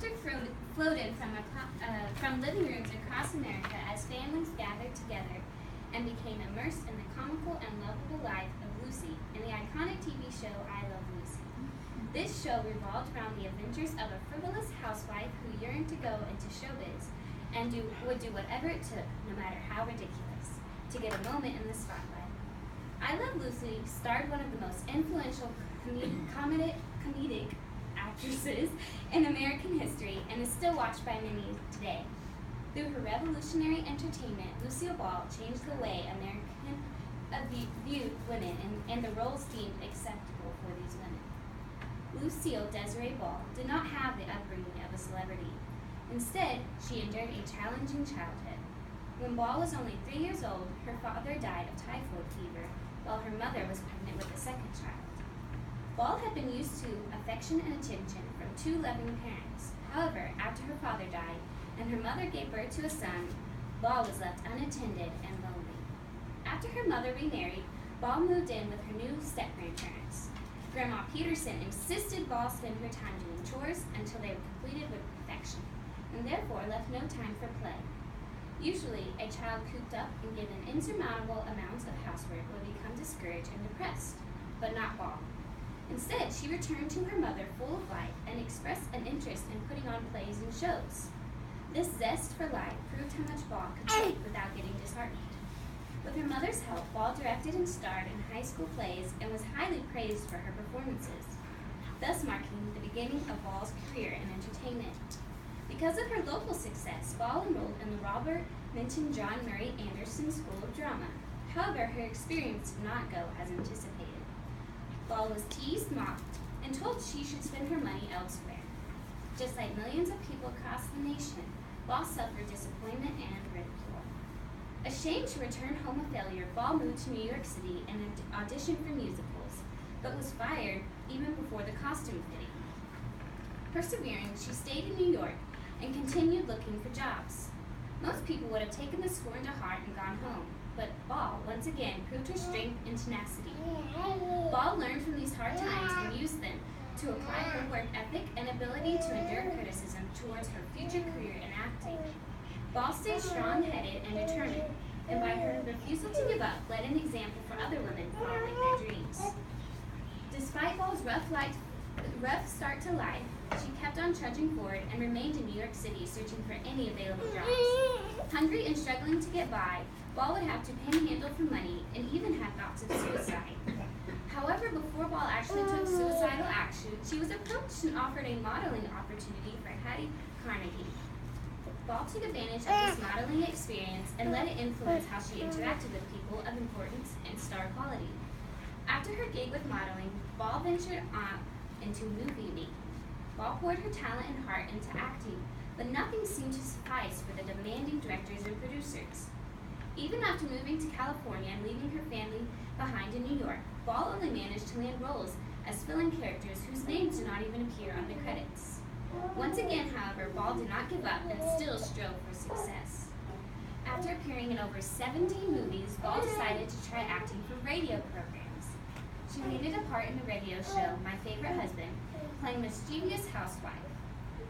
Laughter floated from living rooms across America as families gathered together and became immersed in the comical and lovable life of Lucy in the iconic TV show I Love Lucy. This show revolved around the adventures of a frivolous housewife who yearned to go into showbiz and would do whatever it took, no matter how ridiculous, to get a moment in the spotlight. I Love Lucy starred one of the most influential comedic actresses in American history and is still watched by many today. Through her revolutionary entertainment, Lucille Ball changed the way Americans viewed women and the roles deemed acceptable for these women. Lucille Desiree Ball did not have the upbringing of a celebrity. Instead, she endured a challenging childhood. When Ball was only 3 years old, her father died of typhoid fever, while her mother was pregnant with a second child. Ball had been used to affection and attention from two loving parents. However, after her father died and her mother gave birth to a son, Ball was left unattended and lonely. After her mother remarried, Ball moved in with her new step-grandparents. Grandma Peterson insisted Ball spend her time doing chores until they were completed with perfection, and therefore left no time for play. Usually, a child cooped up and given insurmountable amounts of housework would become discouraged and depressed, but not Ball. Instead, she returned to her mother full of life and expressed an interest in putting on plays and shows. This zest for life proved how much Ball could take without getting disheartened. With her mother's help, Ball directed and starred in high school plays and was highly praised for her performances, thus marking the beginning of Ball's career in entertainment. Because of her local success, Ball enrolled in the Robert Minton John Murray Anderson School of Drama. However, her experience did not go as anticipated. Ball was teased, mocked, and told she should spend her money elsewhere. Just like millions of people across the nation, Ball suffered disappointment and ridicule. Ashamed to return home a failure, Ball moved to New York City and auditioned for musicals, but was fired even before the costume fitting. Persevering, she stayed in New York and continued looking for jobs. Most people would have taken the scorn to heart and gone home, but Ball once again proved her strength and tenacity. Ball learned from these hard times and used them to apply her work ethic and ability to endure criticism towards her future career in acting. Ball stayed strong-headed and determined, and by her refusal to give up, led an example for other women following their dreams. Despite Ball's rough start to life, she kept on trudging forward and remained in New York City searching for any available jobs. Hungry and struggling to get by, Ball would have to panhandle for money and even had thoughts of suicide. However, before Ball actually took suicidal action, she was approached and offered a modeling opportunity for Hattie Carnegie. Ball took advantage of this modeling experience and let it influence how she interacted with people of importance and star quality. After her gig with modeling, Ball ventured on into movie making. Ball poured her talent and heart into acting, but nothing seemed to suffice for the demanding directors and producers. Even after moving to California and leaving her family behind in New York, Ball only managed to land roles as fill-in characters whose names do not even appear on the credits. Once again, however, Ball did not give up and still strove for success. After appearing in over 17 movies, Ball decided to try acting for radio programs. She landed a part in the radio show My Favorite Husband, playing mischievous housewife.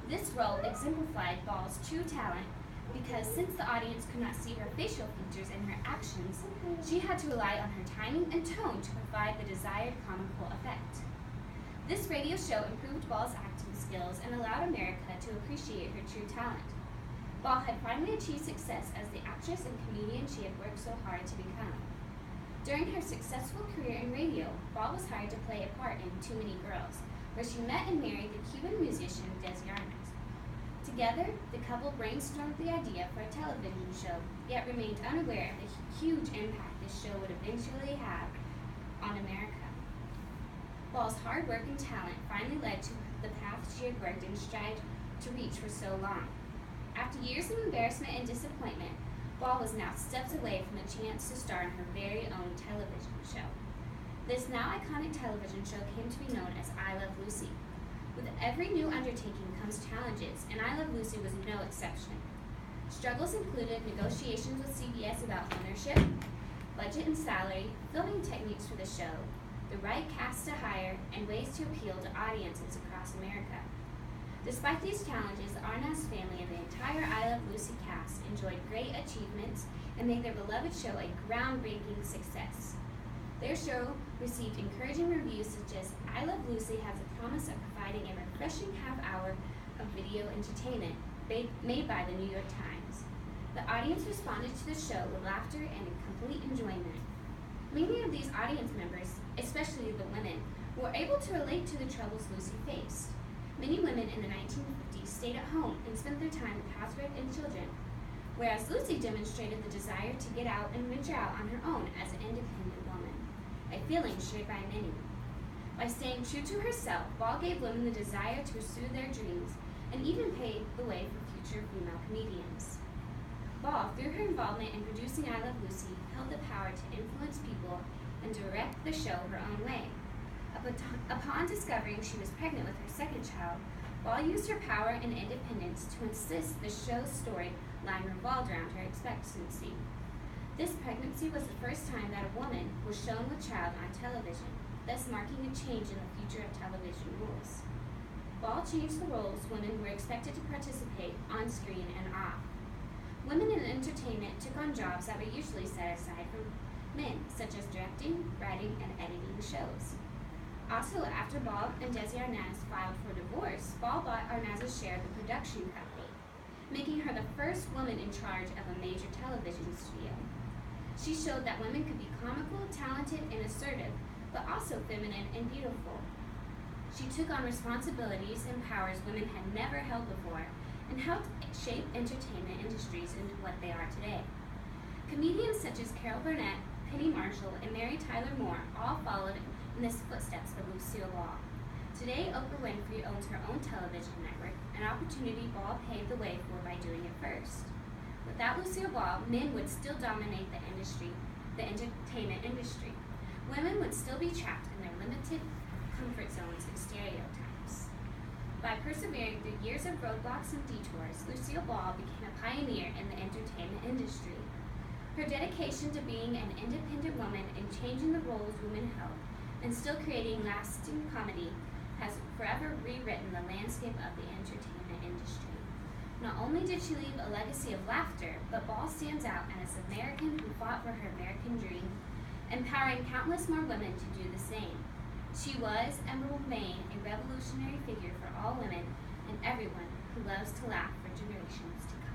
This role exemplified Ball's true talent because since the audience could not see her facial features and her actions, she had to rely on her timing and tone to provide the desired comical effect. This radio show improved Ball's acting skills and allowed America to appreciate her true talent. Ball had finally achieved success as the actress and comedian she had worked so hard to become. During her successful career in radio, Ball was hired to play a part in Too Many Girls, where she met and married the Cuban musician Desi Arnaz. Together, the couple brainstormed the idea for a television show, yet remained unaware of the huge impact this show would eventually have on America. Ball's hard work and talent finally led to the path she had worked and strived to reach for so long. After years of embarrassment and disappointment, Ball was now steps away from the chance to star in her very own television show. This now iconic television show came to be known as I Love Lucy. With every new undertaking comes challenges, and I Love Lucy was no exception. Struggles included negotiations with CBS about ownership, budget and salary, filming techniques for the show, the right cast to hire, and ways to appeal to audiences across America. Despite these challenges, the Arnaz family and the entire I Love Lucy cast enjoyed great achievements and made their beloved show a groundbreaking success. Their show received encouraging reviews such as, "I Love Lucy has a promise of providing a refreshing half-hour of video entertainment made by the New York Times." The audience responded to the show with laughter and complete enjoyment. Many of these audience members, especially the women, were able to relate to the troubles Lucy faced. Many women in the 1950s stayed at home and spent their time with housework and children, whereas Lucy demonstrated the desire to get out and venture out on her own as an independent woman, a feeling shared by many. By staying true to herself, Ball gave women the desire to pursue their dreams and even paved the way for future female comedians. Ball, through her involvement in producing I Love Lucy, held the power to influence people and direct the show her own way. Upon discovering she was pregnant with her second child, Ball used her power and independence to insist the show's storyline revolved around her expectancy. This pregnancy was the first time that a woman was shown with child on television, thus marking a change in the future of television rules. Ball changed the roles women were expected to participate on screen and off. Women in entertainment took on jobs that were usually set aside for men, such as directing, writing, and editing shows. Also, after Ball and Desi Arnaz filed for divorce, Ball bought Arnaz's share of the production company, making her the first woman in charge of a major television studio. She showed that women could be comical, talented, and assertive, but also feminine and beautiful. She took on responsibilities and powers women had never held before, and helped shape entertainment industries into what they are today. Comedians such as Carol Burnett, Penny Marshall, and Mary Tyler Moore all followed in the footsteps of Lucille Ball. Today, Oprah Winfrey owns her own television network, an opportunity Ball paved the way for by doing it first. Without Lucille Ball, men would still dominate the entertainment industry. Women would still be trapped in their limited comfort zones and stereotypes. By persevering through years of roadblocks and detours, Lucille Ball became a pioneer in the entertainment industry. Her dedication to being an independent woman and changing the roles women held, and still creating lasting comedy, has forever rewritten the landscape of the entertainment industry. Not only did she leave a legacy of laughter, but Ball stands out as an American who fought for her American dream, empowering countless more women to do the same. She was and will remain a revolutionary figure for all women and everyone who loves to laugh for generations to come.